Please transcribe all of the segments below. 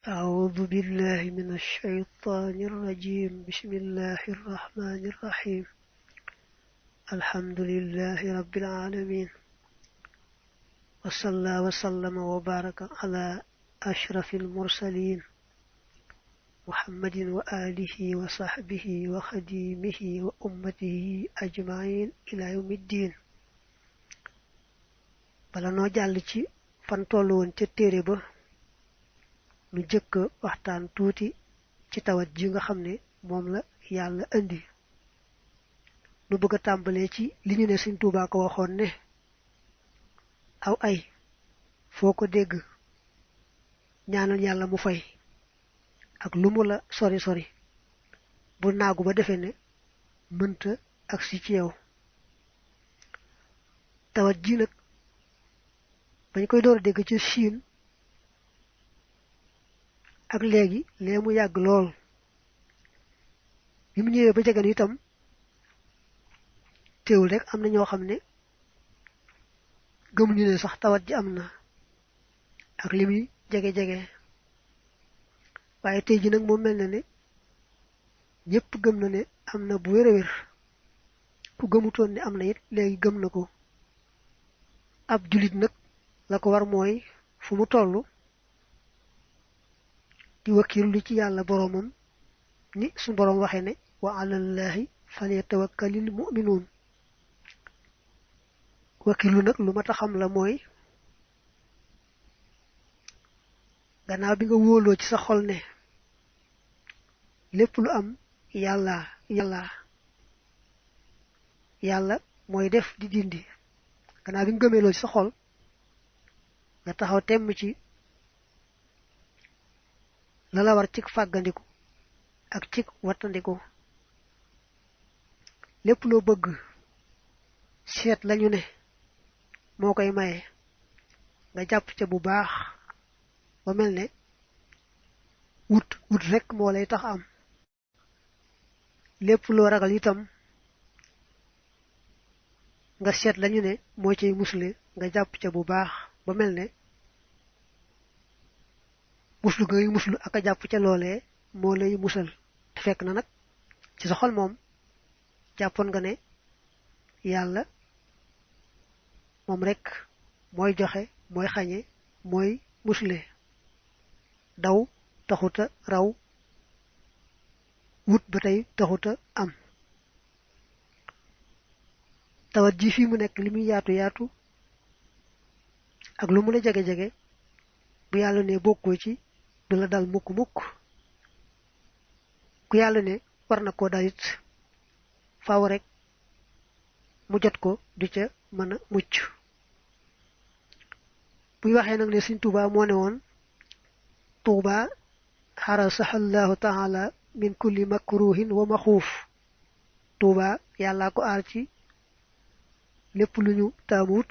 أعوذ بالله من الشيطان الرجيم بسم الله الرحمن الرحيم الحمد لله رب العالمين وصلى وسلم وبارك على أشرف المرسلين محمد وآله وصحبه وخديمه وأمته أجمعين إلى يوم الدين bala no jall ci fan tollu won ci téré ba nu jëkk waxtaan tuuti ci tawat ji nga xamne mom la yalla andi nu bëgg tambalé ci li ñu né Sëriñ Tuubaa ko waxon né aw ay foko dégg ñaanal yalla mu fay ak lu mu la sori sori bu naagu ba défé né mënta ak ci yow tawat ji nak bañ koy door dégg ci Chine ak légui lému yag lool bimu ñëwé ba jégal itam téwul rek amna ño xamné gëm ñu né sax tawat ji amna ak limi jégé jégé waye tay ji nak mo melna né ñepp gëm na né amna bu wéré wér ku gëmuton né amna yit légui gëm nako ab julit nak la ko war moy fu mu tollu di wakilu ci yalla boromam ni sun borom waxé né wa alallahi falyatawakkalul mu'minun wakilu nak lu mata xam la moy gannaaw bi nga wolo ci sa xol né lepp lu am yalla moy def di dindi gannaaw bi nga gëmé lo ci sa xol nga taxaw tém ci la war ci fagandiku ak ci watandiku lepp lo bëgg seet lañu né mo koy maye nga japp ci bu baax ba melne wut rek mo lay tax am lepp lo ragal itam nga seet lañu né mo ci muslé nga japp ci bu baax ba melne muslu gay muslu aka japp ci lolé mo lay musal fekk na nak ci sa xol mom jappon nga né yalla mom rek moy joxe moy xagné moy muslé daw taxuta raw wut batay taxuta am tawat ji fi mu nek limi yaatu yaatu ak lu mu la jage jage bu yalla né bokko ci dula dal mukk mukk ku yalla né warna ko dalit faaw rek mu jot ko du ca mëna mucc bu waxé nak né Sëriñ Tuubaa mo né won tuuba harasahallahu ta'ala min kulli makruhin wa makhuf tuuba yalla ko aar ci lepp luñu tamut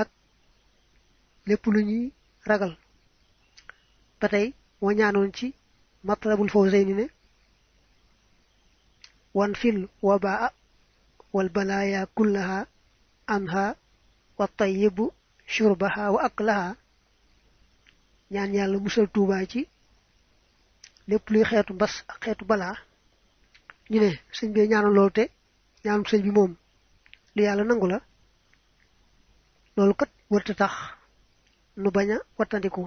ak lepp luñuy ragal batay mo ñaanon ci matlabul fawzayni ne wan fil wabaa wal balaya kullaha anha wa tayyibu shurbaha wa aklaha ñaan yalla musal tuuba ci lepp luy xéetu bass ak xéetu bala ñu ne señ bi ñaanal lool té ñaanum señ bi mom li yalla nangula lool kat wërta tax nu baña watandiku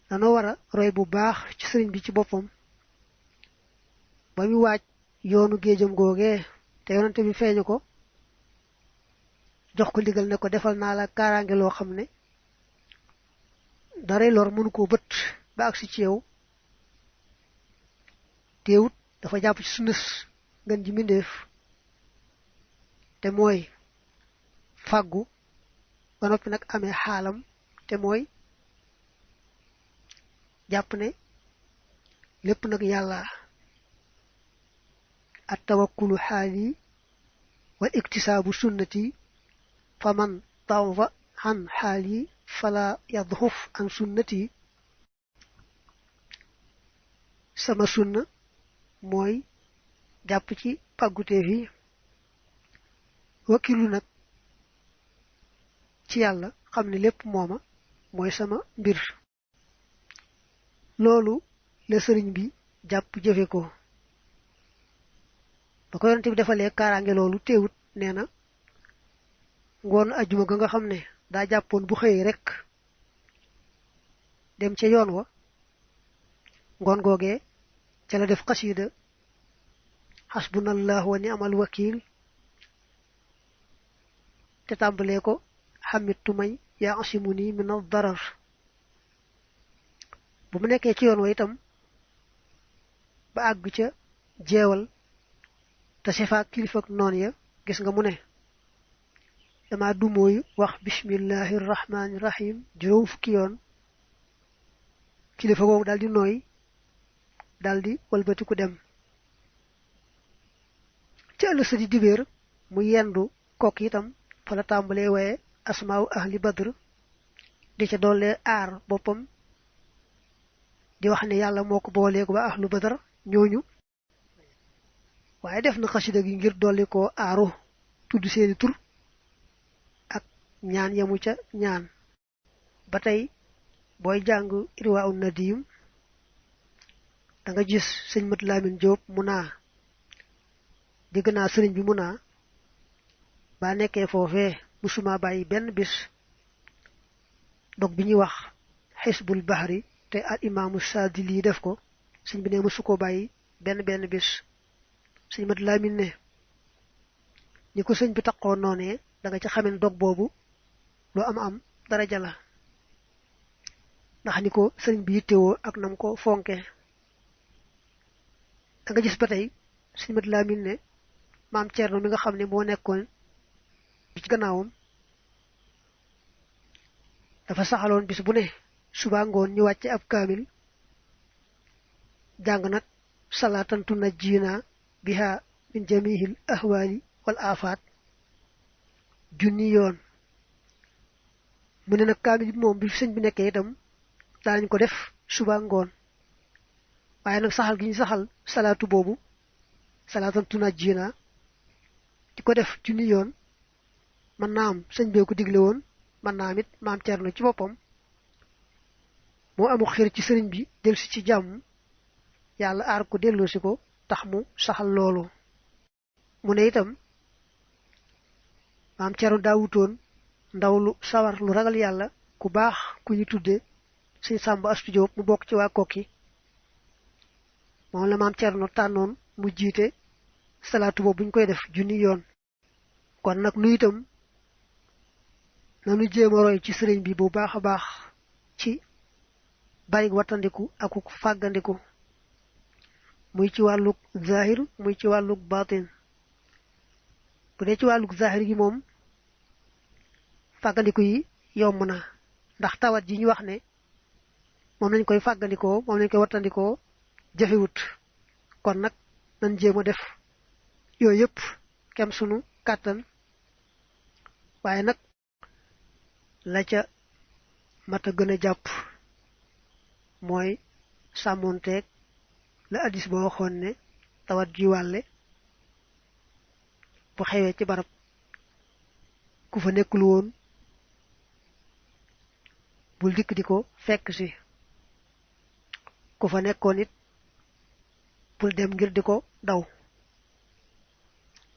dano wara roy bu baax ci serigne bi ci bopam ba mi waaj yoonu geejam goge te yonante bi feñu ko jox ko digal ne ko defal na la karange lo xamne daray lor mënu ko beut ba ak ci yow teewut dafa japp ci sunnas ngeen ji mindeef te moy faggu ba nopi nak amé xalam te moy japp ne lepp nak yalla at tawakkulu hali wa iktisabu sunnati faman tawwa an hali fala yadhuf an sunnati sama sunna moy japp ci pagute fi wakilu nak ci yalla xamni lepp moma moy sama mbir loolu le sëriñ bi jàpp jëfe ko ba ko yonent bi defalee kaaraange loolu teewut nee na ngoon ajjuma ga nga xam ne daa jàppoon bu xëyee rek dem ca yoon wa ngoon googee ca la def xasiida hasbunallahu wa ni'mal wakil te tàmbalee ko xamittu may yaa asimuni min ad-darar bu mu nekkee ci yoon wa itam ba àgg ca jeewal te sefa kilifak noon ya gis nga mu ne dama dumooyu wax bismillahir rahmanir rahim juróom fukki yoon kilifa googu daldi nooy daldi walbatiku dem ci ëllëg sa di dibéer mu yendu kokk itam fa la tàmbalee waye asmaaw ahli badr di ca doole aar boppam di wax ne yàlla moo ko booleeku ba ahlu badr ñooñu waaye def na xasida gi ngir dolli ko aaru tudd seeni tur ak ñaan yamu ca ñaan ba tey booy jàng irwa un nadim da nga gis sëñ Mat Lamin Jóob mu naa dégg naa sëriñ bi mu naa ba nekkee foofee musuma bàyyi benn bis dog bi ñuy wax xisbul bahri te al imaamu Saadili def ko sëñ bi ne musu ko bàyyi benn bis sëñ Mat Lamin ne ni ko sëñ bi taqoo noonee da nga ci xamen dog boobu lu am daraja la ndax ni ko sëriñ bi yittewoo ak nam ko fonke da nga gis ba tey sëñ Mat Lamin ne maam Cerno mi nga xam ne moo nekkoon ci gannaawam dafa saxaloon bis bu ne suba ngoon ñu wàcce ab kaamil jàng nag salaatan tunajjina biha min jamihil ahwali wal afat junni yoon mu ne nag kaamil bi moom bi sëñ bi nekkee itam daanañ ko def suba ngoon waaye nag saxal gi ñu saxal salaatu boobu salaatan tunajjina di ko def junni yoon man naa am sëñ bee ko digle woon man naa am it maam Cerno ci boppam moo amu xir ci sëriñ bi dellusi ci jàmm yàlla aar ko delloosi ko tax mu saxal loolu mu ne itam maam Cerno daawutoon ndaw lu sawar lu ragal yàlla ku baax ku ñu tudde sëñ Sàmba Astu Jóob mu bokk ci waa Kokki moom la maam Cerno tànnoon mu jiite salaatu boobu buñ koy def junni yoon kon nag nu itam nanu jéem a roy ci sëriñ bi bu baax a baax ci bari wattandiku ak fàggandiku muy ci wàlluk zahir muy ci wàlluk batin bu dee ci wàlluk zahir gi moom fàggandiku yi yomb na ndax tawat ji ñu wax ne moom lañ koy fàggandikoo moom lañ koy wattandikoo jafewut kon nag nan jéem a def yooyu yëpp kem sunu kàttan waaye nag la ca mata gën a jàpp mooy sàmmonteeg la addis boo waxoon ne tawat ji wàlle bu xewee ci barab ku fa nekkul woon bul dikk di ko fekk si ku fa nekkoon it bul dem ngir di ko daw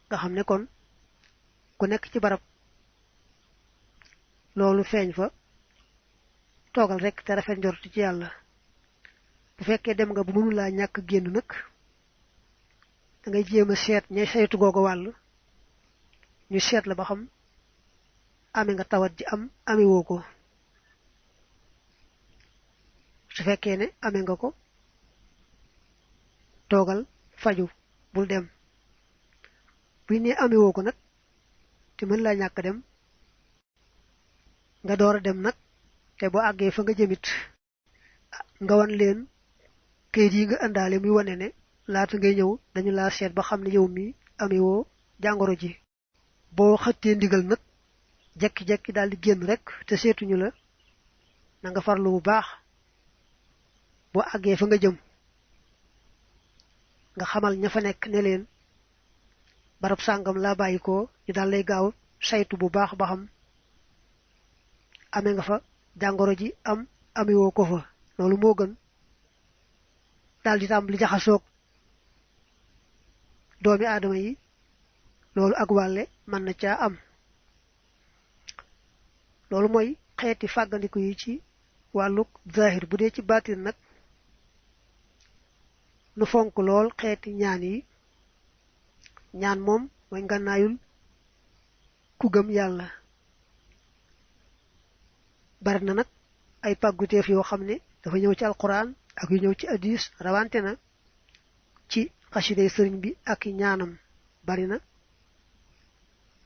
nga xam ne kon ku nekk ci barab loolu feeñ fa toogal rek te rafet njort ci yàlla bu fekkee dem nga bu mënu laa ñàkk génn nag da ngay jéem a seet ñay saytu googu wàll ñu seet la ba xam ame nga tawat ji am ame woo ko su fekkee ne ame nga ko toogal faju bul dem buy ne ame woo ko nag te mën laa ñàkk dem nga door a dem nag te boo àggee fa nga jëmit nga wan leen kayit yi nga àndaale muy wane ne laata ngay ñëw dañu laa seet ba xam ne yow mi amewoo jàngoro ji boo xëttee ndigal nag jekki-jekki daal di génn rek te seetuñu la na nga farlu bu baax boo àggee fa nga jëm nga xamal ña fa nekk ne leen barab sàngam laa bàyyi ko ñu daal lay gaaw saytu bu baax ba xam amee nga fa jàngoro ji am amewoo ko fa loolu moo gën dal di tambali jaxasoog doomi aadama yi loolu ak wàlle mën na caa am loolu mooy xeeti fàggandiku yi ci wàlluk zahir bu dee ci baatin nag nu fonk lool xeeti ñaan yi ñaan moom mooy ngànnaayul ku gëm yàlla bari na nag ay pàgguteef yoo xam ne dafa ñëw ci alquran ak yu ñëw ci hadis rawante na ci xasiday sëriñ bi ak ñaanam bari na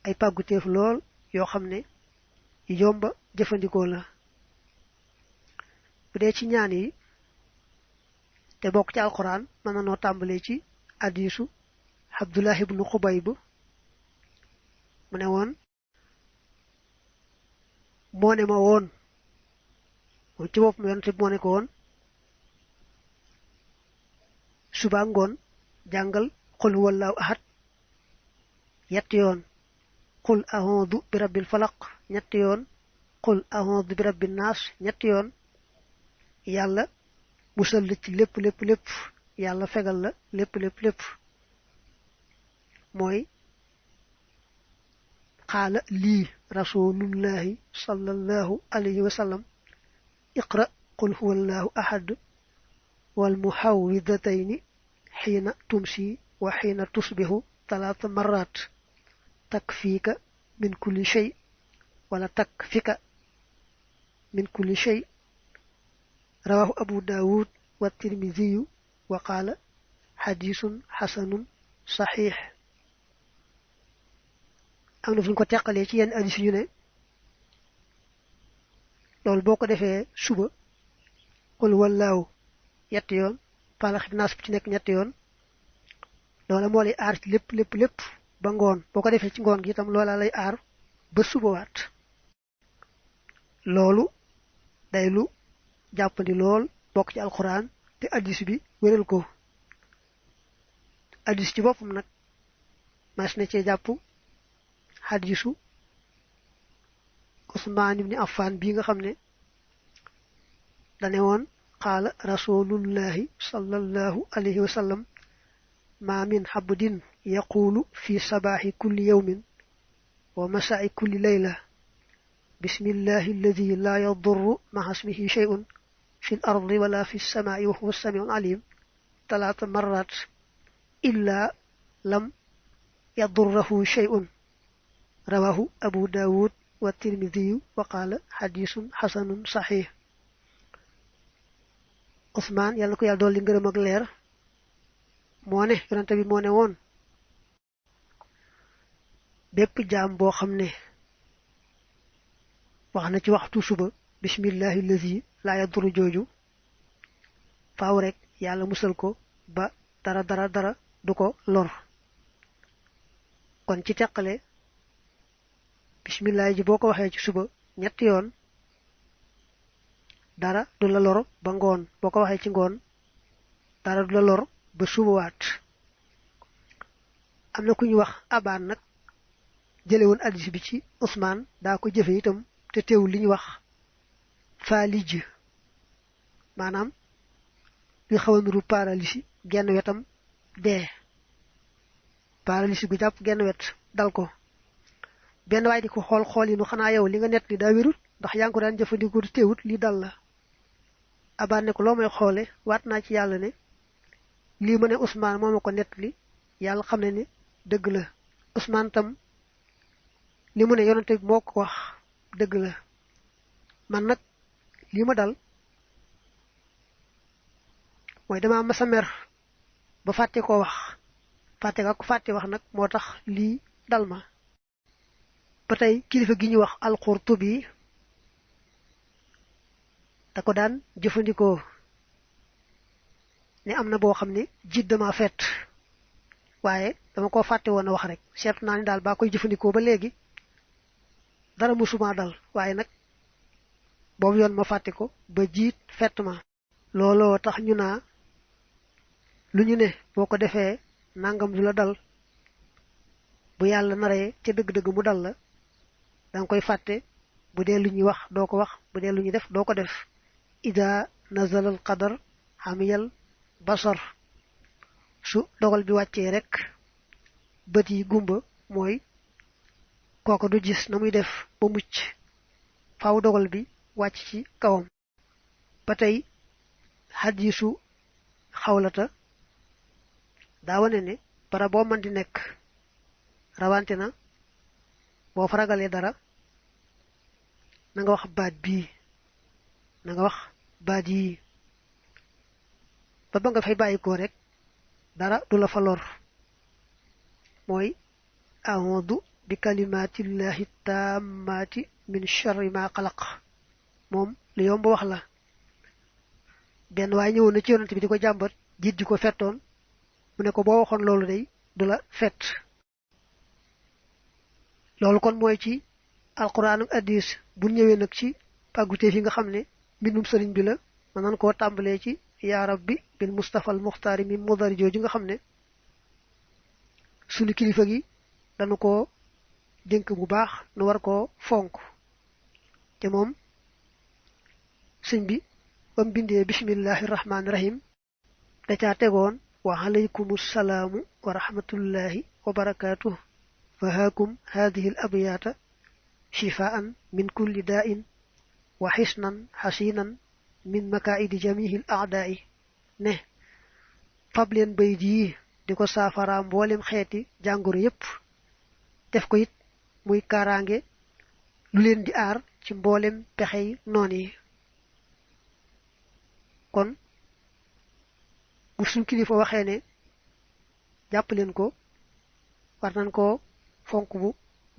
ay pàgguteef lool yoo xam ne yomba jëfandikoo la bu dee ci ñaan yi te bokk ci alquran mën na noo tàmbalee ci hadisu Abdullah ibn Xubayb mu ne woon moo ne ma woon moom ci bopp yonte moo ne ko woon suba ngoon jàngal qul huwallahu ahad yetti yoon qul a'udhu bi rabbil falaq ñetti yoon qul a'udhu bi rabbin nas ñetti yoon yàlla musal ci lépp yàlla fegal la lépp mooy qaala lii rasulullahi sallallahu alayhi wa sallam iqra qul huwallahu ahad wal muhawwidatayni xiina tumsi wa xiina tusbihu 3 marrat takfiika min kulli shay wala takfika min kulli shay rawahu abu daawud wa tirmidhiyu wa qaala xadiisun xasanun saxiix am na fu ñu ko teqalee ci yenn hadiis yu ne loolu boo ko defee suba qul wallaahu yetti yoon palax bi naas bi ci nekk ñetti yoon loola moo lay aar ci lépp ba ngoon boo ko defee ci ngoon gi itam loola lay aar ba suba waat loolu day lu jàppandi lool bokk ci alxuraan te hadiis bi wéral ko hadiis ci boppam nag mas na cee jàpp hadiisu Usmaan ibn Affan bii nga xam ne dane woon qaala rasulullahi sallallahu alayhi wa sallam ma min habdin yaqulu fi sabahi kulli yawmin wa masaa'i kulli layla bismillahi alladhi la yadurru ma'a ismihi shay'un fi al-ardi wala fi as-samaa'i wa huwa as-sami'u al-'alim 3 marrat illa lam yadurruhu shay'un rawahu abu daawud wa tirmidhi wa qaala xadiisun xasanun saxiix Usmaan yàlla ko yàlla dolli ngërëm ak leer moo ne yonente bi moo ne woon bépp jaam boo xam ne wax na ci waxtu suba bismillahi allazi laa yaduru jooju faaw rek yàlla musal ko ba dara du ko lor kon ci teqale bismillah ji boo ko waxee ci suba ñetti yoon dara du la lor ba ngoon boo ko waxee ci ngoon dara du la lor ba suba waat am na ku ñu wax abaan nag jële woon hadiis bi ci Usmaan daa ko jëfe itam te teewul li ñu wax faalij maanaam li xaw a nuru paralysie genn wetam dee paralysie gu jàpp genn wet dal ko benn waay di ko xool yi nu xanaa yow li nga nett li daa wérut ndax yaa ngi ko daan jëfandikoo teewut lii dal la abaan ne ko loo may xoole waat naa ci yàlla ne lii ma ne Usmaan moo ma ko nett li yàlla xam ne ne dëgg la Usmaan tam li mu ne yonente bi moo ko wax dëgg la man nag lii ma dal mooy dama masa mer ba fàtte koo wax fàtte wax nag moo tax lii dal ma ba tey kilifa gi ñu wax al-Qurtubi da ko daan jëfandikoo ne am na boo xam ne jiit dama fett waaye dama ko fàtte woon a wax rek seet naa ni daal baa koy jëfandikoo ba léegi dara musuma dal waaye nag boobu yoon ma fàtte ko ba jiit fett ma looloo tax ñu naa lu ñu ne boo ko defee nangam du la dal bu yàlla naree ca dëgg-dëgg mu dal la danga koy fàtte bu dee lu ñuy wax doo ko wax bu dee lu ñuy def doo ko def ida nazala al qadar hamiyal basar su dogal bi wàccee rek bët yi gumba mooy kooka du gis na muy def ba mucc faaw dogal bi wàcc ci kawam ba tey hadisu xawlata daa wane ne bara boo mën di nekk rawante na boo fa ragalee dara na nga wax baat bii na nga wax baat yi ba ba nga fay bàyyikoo rek dara du la fa lor mooy a'udhu bi kalimatillahi tammati min sharri ma xalaq moom li yomb wax la benn waaye ñëwoon na ci yonent bi di ko jàmbat jiit di ko fettoon mu ne ko boo waxoon loolu day du la fett loolu kon mooy ci alquran ak hadis bu ñëwee nag ci pàggutee fi nga xam ne mbindum sëriñ bi la mën nan koo tàmbalee ci yaa rabbi bil mustafa al muxtaari mi mudari jooju nga xam ne sunu kilifa gi dañu ko dénk bu baax nu war koo fonk te moom sëñ bi bam bindee bismillahi rahmaani rahim da caa tegoon wa alaykum salaamu wa rahmatullahi wa barakaatuh fa haakum haadihi al abyaata shifaan min kulli daa'in wa xisnan xasinan min makaidi jamihi al a'daa'i ne fab leen bayit yi di ko saafara mboolem xeeti jàngoro yépp def ko it muy kaaraange lu leen di aar ci mboolem pexey noon yi kon bu suñ kilifa waxee ne jàpp leen ko war nañ ko fonk bu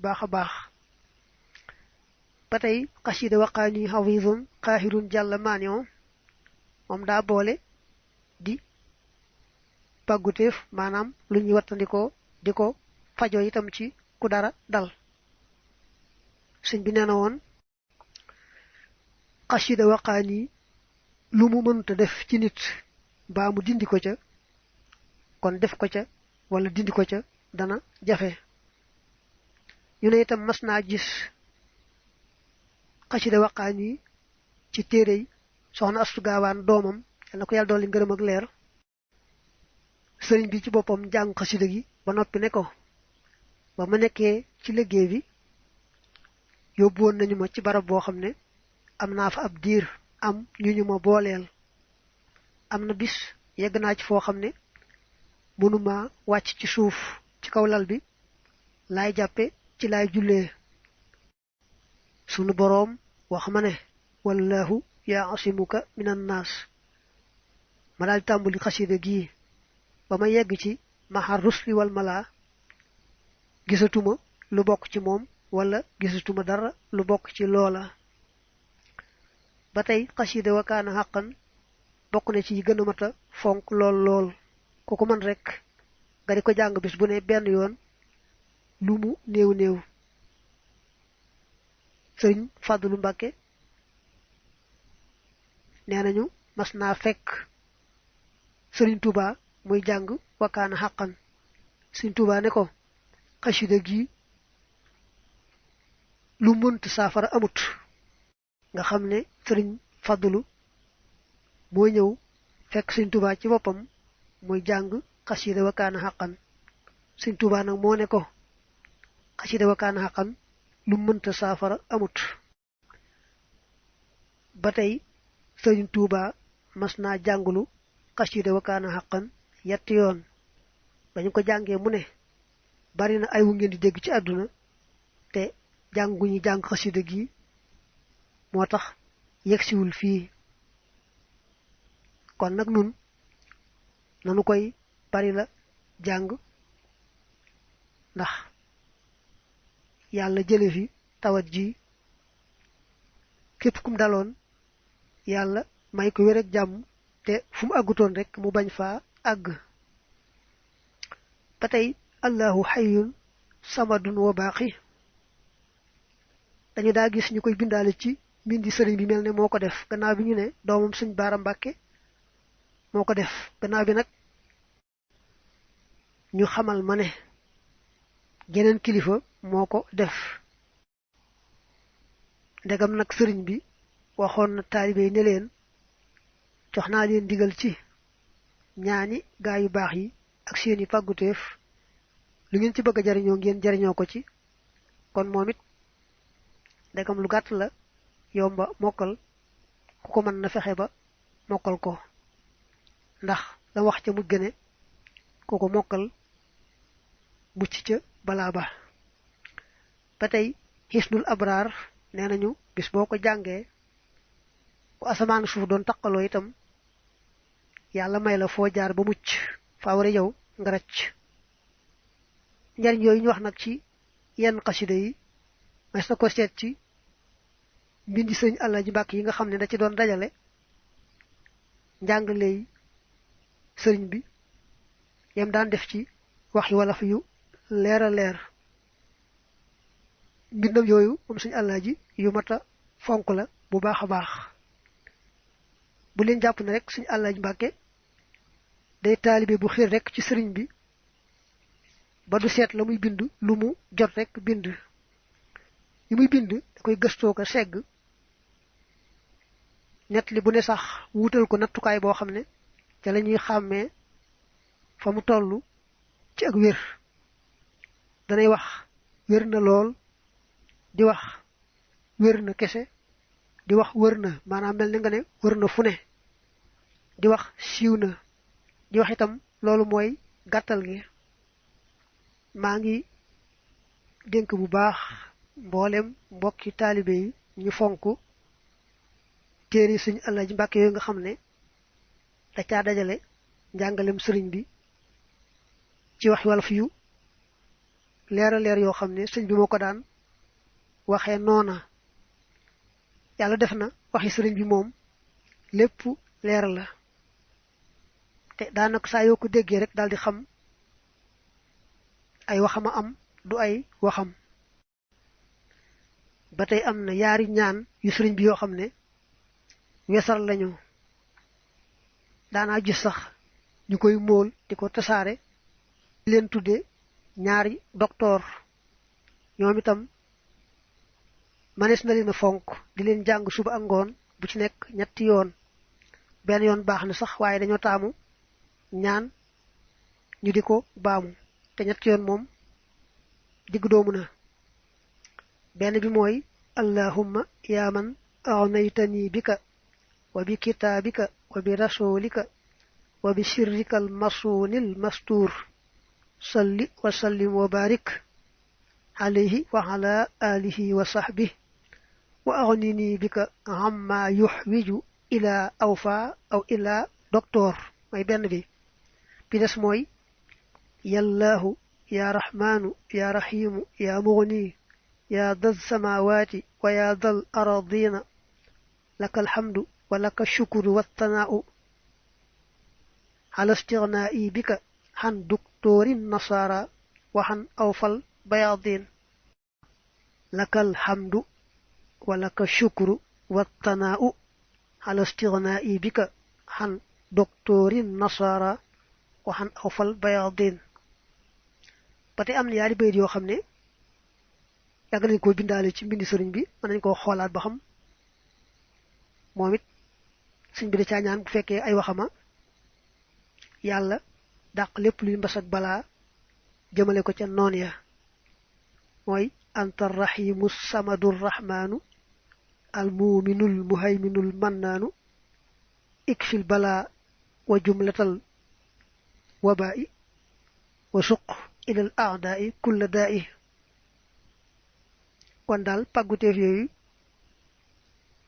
baax a baax ba tey xasida waqaani hafizun qaahirun jàlla maanion moom daa boole di pàgguteef maanaam lu ñuy wattandikoo di ko fajo itam ci ku dara dal sëñ bi nee na woon xasida waqaani lu mu mënta def ci nit mbaa mu dindi ko ca kon def ko ca wala dindi ko ca dana jafe ñu ne itam mas naa gis xasida waqaani ci téere yi soxna Astu Gaawaan doomam yal na ko yàlla dolli ngërëm ak leer sëriñ bi ci boppam jàng xasida gi ba noppi ne ko ba ma nekkee ci liggéey bi yóbbu woon nañu ma ci barab boo xam ne am naa fa ab diir am ñu ma booleel am na bis yegg naa ci foo xam ne mënuma wàcc ci suuf ci kaw lal bi laay jàppe ci laay jullee sunu boroom wax ma ne wallahu yaasimuka minan naas ma daal tàmbali xasida gii ba ma yegg ci mahar rusli wal malaa gisatuma lu bokk ci moom wala gisatuma dara lu bokk ci loola ba tey xasida wa kaana xaqan bokk na ci gën a mata fonk lool lool ku ko mën rek nga di ko jàng bis bu ne benn yoon lu mu néew néew sëriñ Fàdlu Mbàkke nee nañu mas naa fekk sëriñ Tuuba muy jàng wa kaana xaqan sëriñ Tuuba ne ko xasida gi lu mënt saafara amut nga xam ne sëriñ Fàdlu moo ñëw fekk sëriñ Tuuba ci boppam muy jàng xasida wa kaana xaqan sëriñ Tuuba nag moo ne ko xasida wa kaana xaqan lu mënta saafara amut ba tey sëriñ Tuuba mas naa jàngulu xasida wa kaana xaqan yetti yoon dañu ko jàngee mu ne bari na ay wu ngeen di dégg ci àdduna te jàngu ñu jàng xasida gi moo tax yegsiwul fii kon nag nun nanu koy bari la jàng ndax yàlla jële fi tawat ji képp kum daloon yàlla may ko wér ak jàmm te fu mu àggutoon rek mu bañ faa àgg ba tey allahu xayyun samadun wa baaqi dañu daa gis ñu koy bindaale ci mbindi sëriñ bi mel ne moo ko def gannaaw bi ñu ne doomam sëñ Baara Mbàkke moo ko def gannaaw bi nag ñu xamal ma ne geneen kilifa moo ko def ndegam nag sëriñ bi waxoon na taalibe yi ne leen jox naa leen digal ci ñaani gaay yu baax yi ak seeni fàgguteef lu ngeen ci bëgg a jariñoo ngeen jariñoo ko ci kon moomit dagam lu gàtt la yomba mokkal ku ko mën na fexe ba mokkal ko ndax la wax ca mu gëne ku ko mokkal mucc ca balaa ba tey hisnul abraar nee nañu bis boo ko jàngee bu asamaan suuf doon taqaloo itam yàlla may la foo jaar ba mucc faa war a yow nga racc njariñ yooyu ñu wax nag ci yenn xasida yi mas na ko seet ci mbindi sëñ Alaaji Mbàkke yi nga xam ne da ci doon dajale njàngaleey sëriñ bi yam daan def ci wax yi wala fi yu leer a leer mbindam yooyu moom sëñ Alaaji yu mata fonk la bu baax a baax bu leen jàpp ne rek sëñ Alaaji Mbàkke day taalibe bu xiir rek ci sëriñ bi ba du seet la muy bind lu mu jot rek bind yi muy bind da koy gëstoo ko segg net li bu ne sax wuutal ko nattukaay boo xam ne ca la ñuy xàmmee fa mu toll ci ak wér danay wax wér na lool di wax wér na kese di wax wër na maanaam mel ni nga ne wër na fu ne di wax siiw na di wax itam loolu mooy gàttal gi maa ngi dénk bu baax mboolem mbokki taalibe yi ñu fonk téere sëñ Alaaji Mbàkke yooyu nga xam ne da caa dajale njàngalem sëriñ bi ci wax wolof yu leer a leer yoo xam ne sëñ bi moo ko daan waxee noona yàlla def na waxi sëriñ bi moom lépp leer la te daanaka saa yoo ko déggee rek daal di xam ay waxama am du ay waxam ba tey am na yaari ñaan yu sëriñ bi yoo xam ne wesar lañu daanaa gis sax ñu koy móol di ko tasaare di leen tudde ñaari docteur ñoom itam manees na leen a fonk di leen jàng suba ak ngoon bu ci nekk ñetti yoon benn yoon baax na sax waaye dañoo taamu ñaan ñu di ko baamu te ñetti yoon moom digg doomu na benn bi mooy allahumma yaa man aghnaytani bika wa bi kitaabika wa bi rasulika wa bi sirrika al masunil mastuur salli wa sallim wa barik alayhi wa ala alihi wa sahbihi wa aghnini bika amma yuhwiju ila awfa aw ila docteur mooy benn bi des mooy yallahu ya rahmanu ya rahimu ya mughni ya dal samawati wa ya dal aradina laka alhamdu wa laka shukru wa thana'u ala istighna'i bika han doktorin nasara wa han awfal bayadin laka alhamdu wa laka shukru wa thana'u ala istighna'i bika han doktorin nasara waxan awfal bayadin ba tey am na yaari bayit yoo xam ne yàgg nañ koo bindaale ci mbindi sëriñ bi mën nañ koo xoolaat ba xam moom it sëriñ bi da caa ñaan bu fekkee ay waxama yàlla dàq lépp luy mbas ak balaa jëmale ko ca noon ya mooy anta rahimu samadu rahmaanu al muminul muhayminul mannaanu ikfil balaa wa jumlatal waba'i wa suq ila al a'da'i kulla da'i kon daal pàgguteef yooyu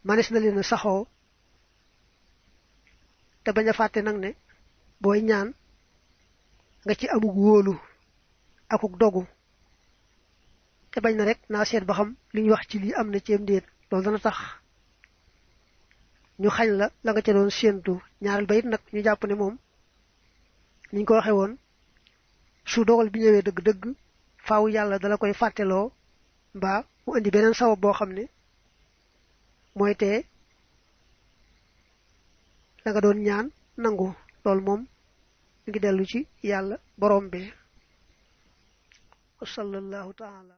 manes na leen a saxoo te bañ a fàtte nag ne booy ñaan nga ci amug wóolu akuk dogu te bañ na rek naa seet ba xam li ñu wax ci lii am na ceem déet loolu dana tax ñu xañ la la nga ca doon séentu ñaareel ba it nag ñu jàpp ne moom niñ ko waxe woon su dogal bi ñëwee dëgg-dëgg faaw yàlla dala koy fàtteloo mbaa mu indi beneen sabab boo xam ne mooy tee la nga doon ñaan nangu loolu moom mi ngi dellu ci yàlla borom bi sallallahu taala